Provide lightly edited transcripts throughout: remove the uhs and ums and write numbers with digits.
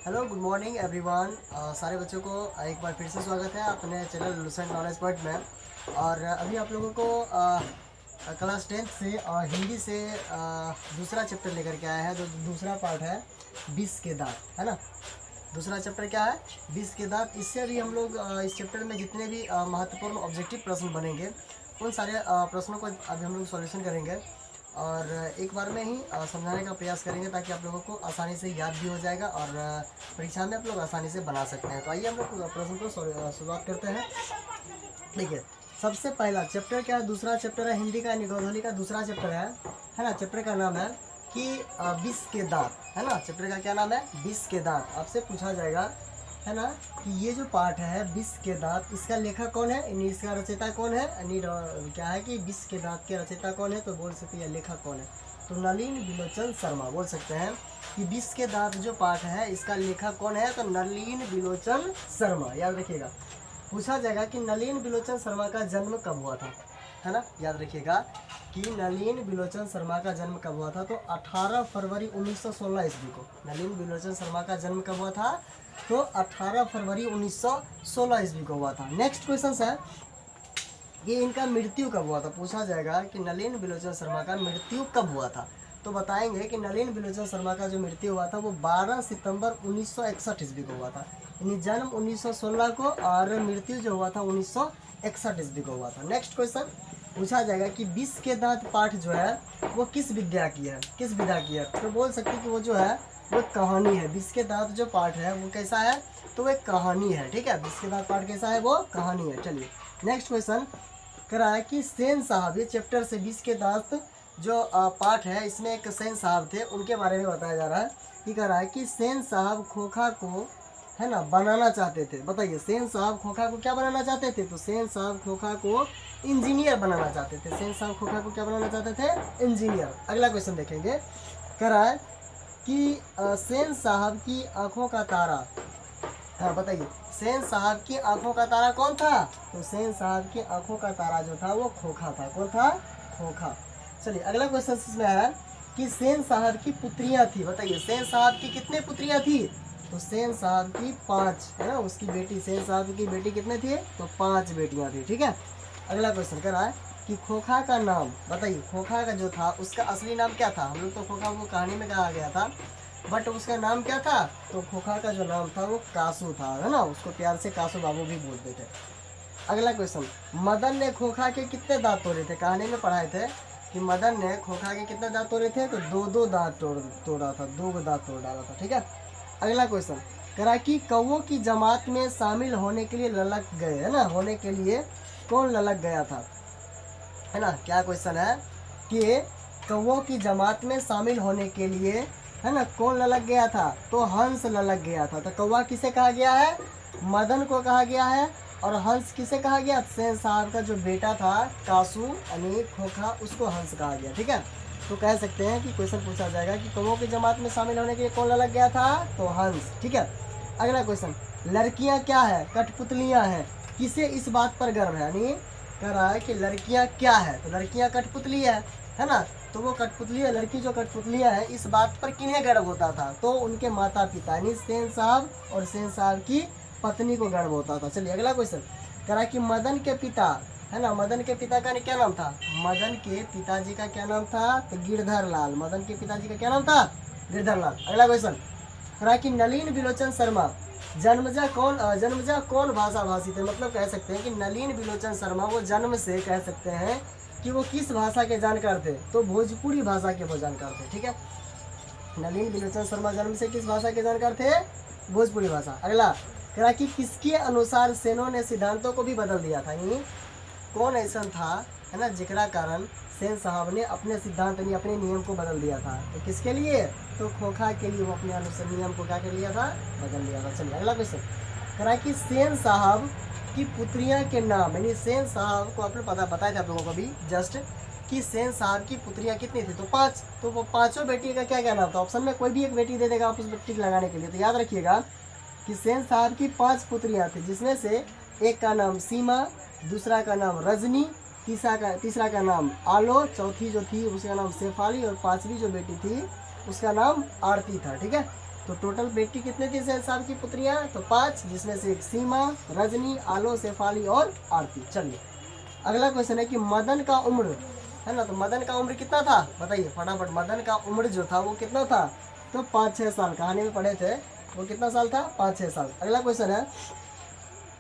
Hello good morning everyone. सारे बच्चों को एक बार फिर से स्वागत है अपने चैनल लुसेंट नॉलेज पॉइंट में। और अभी आप लोगों को क्लास 10th से हिंदी से दूसरा चैप्टर लेकर के आया है। जो दूसरा पार्ट है 20 के दांत, है ना। दूसरा चैप्टर क्या है? 20 के दांत। इससे अभी हम लोग इस चैप्टर में जितने भी महत्वपूर्ण ऑब्जेक्टिव प्रश्न बनेंगे उन सारे प्रश्नों को अभी हम लोग सॉल्यूशन करेंगे और एक बार में ही समझाने का प्रयास करेंगे ताकि आप लोगों को आसानी से याद भी हो जाएगा और परीक्षा में आप लोग आसानी से बना सकते हैं। तो आइए हम लोग प्रश्न को शुरुआत करते हैं। ठीक है, सबसे पहला चैप्टर क्या है? दूसरा चैप्टर है हिंदी का, निगोधोली का दूसरा चैप्टर है ना। चैप्टर का नाम है कि 20 के दांत, है ना। चैप्टर का क्या नाम है? 20 के दांत। आपसे पूछा जाएगा, है ना, कि ये जो पाठ है 20 के दांत, इसका लेखक कौन है, यानी इसका रचयिता कौन है, यानी क्या है कि 20 के दांत के रचयिता कौन है, तो बोल सकते हैं लेखक कौन है, तो नलिन बिलोचन शर्मा। बोल सकते हैं कि 20 के दांत जो पाठ है इसका लेखक कौन है, तो नलिन बिलोचन शर्मा। याद रखिएगा, पूछा जाएगा कि नलिन बिलोचन शर्मा का जन्म कब हुआ था, है ना। याद रखिएगा कि नलिन बिलोचन शर्मा का जन्म कब हुआ था, तो 18 फरवरी 1916 ईस्वी को नलिन बिलोचन शर्मा का जन्म कब हुआ था, तो 18 फरवरी 1916 ईस्वी को हुआ था। नेक्स्ट क्वेश्चन है कि इनका मृत्यु कब हुआ था। पूछा जाएगा कि नलिन बिलोचन शर्मा का मृत्यु कब हुआ था, तो बताएंगे कि नलिन बिलोचन शर्मा का जो मृत्यु हुआ था वो 12 सितंबर 1961 ईस्वी को हुआ था। यानी जन्म 1916 को और मृत्यु जो हुआ था 1961 ईस्वी को हुआ था। नेक्स्ट क्वेश्चन पूछा जाएगा कि 20 के दांत पाठ जो है वो किस विद्या की है, किस विधा की है, तो बोल सकते हैं कि वो जो है वो कहानी है। 20 के दांत जो पाठ है वो कैसा है, तो वो एक कहानी है। ठीक है, 20 के दांत पाठ कैसा है, वो कहानी है। चलिए नेक्स्ट क्वेश्चन करा है कि सेन साहब, ये चैप्टर से 20 के दांत जो पाठ है इसमें एक सेन साहब थे, उनके बारे में बताया जा रहा है। ये कह रहा है कि सेन साहब खोखा को, है ना, बनाना चाहते थे। बताइए, सेन साहब खोखा को क्या बनाना चाहते थे, तो सेन साहब खोखा को इंजीनियर बनाना चाहते थे। सेन साहब खोखा को क्या बनाना चाहते थे, इंजीनियर। अगला क्वेश्चन देखेंगे, कह रहा है कि सेन साहब की आंखों का तारा, हाँ बताइए, सेन साहब की आंखों का तारा कौन था, तो सेन साहब की आंखों का तारा जो था वो खोखा था। कौन था, खोखा। चलिए अगला क्वेश्चन इसमें है कि सेन साहब की पुत्रियां थी। बताइए, सेन साहब की कितने पुत्रियां थी, तो सेन साहब की 5, है ना। उसकी बेटी, सेन साहब की बेटी कितने थी, तो 5 बेटियां थी। ठीक है, अगला क्वेश्चन कर रहा है कि खोखा का नाम, बताइए खोखा का जो था उसका असली नाम क्या था। हम लोग तो खोखा को कहानी में कहा गया था, बट उसका नाम क्या था, तो खोखा का जो नाम था वो कासू था, है ना। उसको प्यार से कासू बाबू भी बोलते थे। अगला क्वेश्चन, मदन ने खोखा के कितने दांत तोड़े थे। कहानी में पढ़ाए थे कि मदन ने खोखा के कितने दांत तोड़े थे, तो 2 दांत तोड़ा था, 2 दांत तोड़ डाला था। ठीक है, अगला क्वेश्चन करा कि कौओं की जमात में शामिल होने के लिए ललक गए, है ना, होने के लिए कौन ललक गया था, है ना। क्या क्वेश्चन है कि कौओं की जमात में शामिल होने के लिए, है ना, कौन ललक गया था, तो हंस ललक गया था। तो कौवा किसे कहा गया है, मदन को कहा गया है, और हंस किसे कहा गया, सेन साहब का जो बेटा था कासू यानी खोखा, उसको हंस कहा गया। ठीक है, तो कह सकते हैं कि क्वेश्चन पूछा जाएगा कि कौवों की जमात में शामिल होने के लिए कौन ललक गया था, तो हंस। ठीक है, अगला क्वेश्चन, लड़कियां क्या है, कठपुतलियां हैं, किसे इस बात पर गर्व है, यानी कह रहा है कि लड़कियां क्या है, तो लड़कियां कठपुतली है ना। तो वो कठपुतली, लड़की जो कठपुतलियां है, इस बात पर किन्हें गर्व होता था, तो उनके माता पिता यानी सेन साहब और सेन साहब की पत्नी को गर्व होता था। चलिए अगला क्वेश्चन कह रहा है कि मदन के पिता, है ना, मदन के पिता का क्या नाम था, मदन के पिताजी का क्या नाम था, तो गिरधर लाल। मदन के पिताजी का क्या नाम था, गिरधर लाल। अगला क्वेश्चन कह रहा है कि नलिन बिलोचन शर्मा जन्मजा कौन भाषा भाषी थे। मतलब कह सकते हैं कि नलिन बिलोचन शर्मा वो जन्म से कह सकते हैं कि वो किस भाषा के जानकार थे, तो भोजपुरी भाषा के वो जानकार थे। ठीक है, नलिन बिलोचन शर्मा जन्म से किस भाषा के जानकार थे, भोजपुरी भाषा। अगला कह रहा कि किसके अनुसार सेनों ने सिद्धांतों को भी बदल दिया था, यानी कौन ऐसा था, है ना, जिकरा कारण सेन साहब ने अपने सिद्धांत यानी अपने नियम को बदल दिया था। तो किसके लिए, तो खोखा के लिए वो अपने अनुसार नियम को क्या कर लिया था, बदल लिया था। चलिए अगला क्वेश्चन करा कि सेन साहब की पुत्रियां के नाम, यानी सेन साहब को आपने बताया था आप लोगों को भी जस्ट कि सेन साहब की पुत्रियां कितनी थी, तो 5। तो वो 5 बेटी का क्या क्या नाम था, ऑप्शन में कोई भी एक बेटी दे देगा आप उस टिक लगाने के लिए। तो याद रखिएगा कि सेन साहब की 5 पुत्रियां थी, जिसमें से एक का नाम सीमा, दूसरा का नाम रजनी, तीसरा का नाम आलो, चौथी जो थी उसका नाम शेफाली, और 5वीं जो बेटी थी उसका नाम आरती था। ठीक है, तो टोटल बेटी कितने थी सेन साहब की पुत्रियां? तो 5, जिसमें से एक सीमा, रजनी, आलो, शेफाली और आरती। चलिए अगला क्वेश्चन है कि मदन का उम्र है ना, तो मदन का उम्र कितना था बताइए फटाफट। मदन का उम्र जो था वो कितना था? तो 5-6 साल, कहानी में पढ़े थे। वो कितना साल था? 5-6 साल। अगला क्वेश्चन है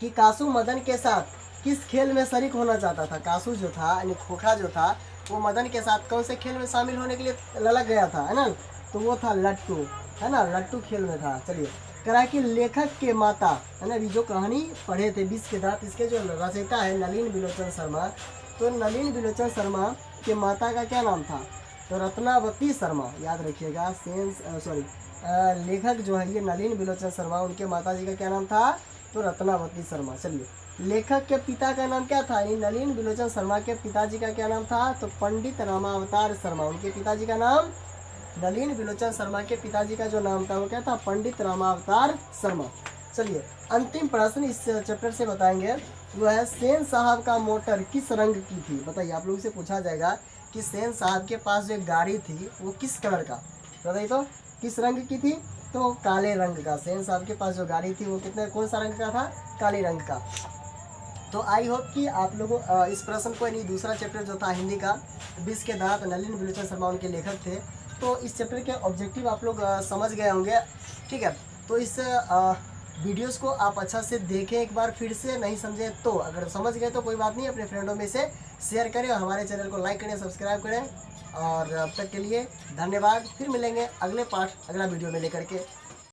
कि कासू मदन के साथ किस खेल में शरीक होना चाहता था? कासू जो था यानी खोखा जो था वो मदन के साथ कौन से खेल में शामिल होने के लिए ललक गया था, है ना? तो वो था लट्टू, है ना, लट्टू खेल में था। चलिए करा कि लेखक के माता, है ना, अभी जो कहानी पढ़े थे 20 के दांत, इसके जो रचयिता है नलिन बिलोचन शर्मा, तो नलिन बिलोचन शर्मा के माता का क्या नाम था? तो रत्नावती शर्मा, याद रखिएगा। लेखक जो है ये नलिन बिलोचन शर्मा, उनके माता जी का क्या नाम था? तो रत्नावती शर्मा। चलिए लेखक के पिता का नाम क्या था? यानी नलिन बिलोचन शर्मा के पिताजी का क्या नाम था? तो पंडित रामावतार शर्मा। उनके पिताजी का नाम, नलिन बिलोचन शर्मा के पिताजी का जो नाम था वो क्या था? पंडित रामावतार शर्मा। चलिए अंतिम प्रश्न इस चैप्टर से बताएंगे, वो है सेन साहब का मोटर किस रंग की थी? बताइए, आप लोगों से पूछा जाएगा कि सेन साहब के पास जो एक गाड़ी थी वो किस कलर का, बताइए तो किस रंग की थी? तो काले रंग का। सेन साहब के पास जो गाड़ी थी वो कितने कौन सा रंग का था? काले रंग का। तो आई होप कि आप लोगों इस प्रश्न को, यानी दूसरा चैप्टर जो था हिंदी का 20 के दांत, नलिन बिलोचन शर्मा उनके लेखक थे, तो इस चैप्टर के ऑब्जेक्टिव आप लोग समझ गए होंगे। ठीक है, तो इस वीडियोस को आप अच्छा से देखें एक बार फिर से, नहीं समझे तो, अगर समझ गए तो कोई बात नहीं, अपने फ्रेंडों में से शेयर करें और हमारे चैनल को लाइक करें, सब्सक्राइब करें। और अब तक के लिए धन्यवाद। फिर मिलेंगे अगले पार्ट, अगला वीडियो में लेकर के।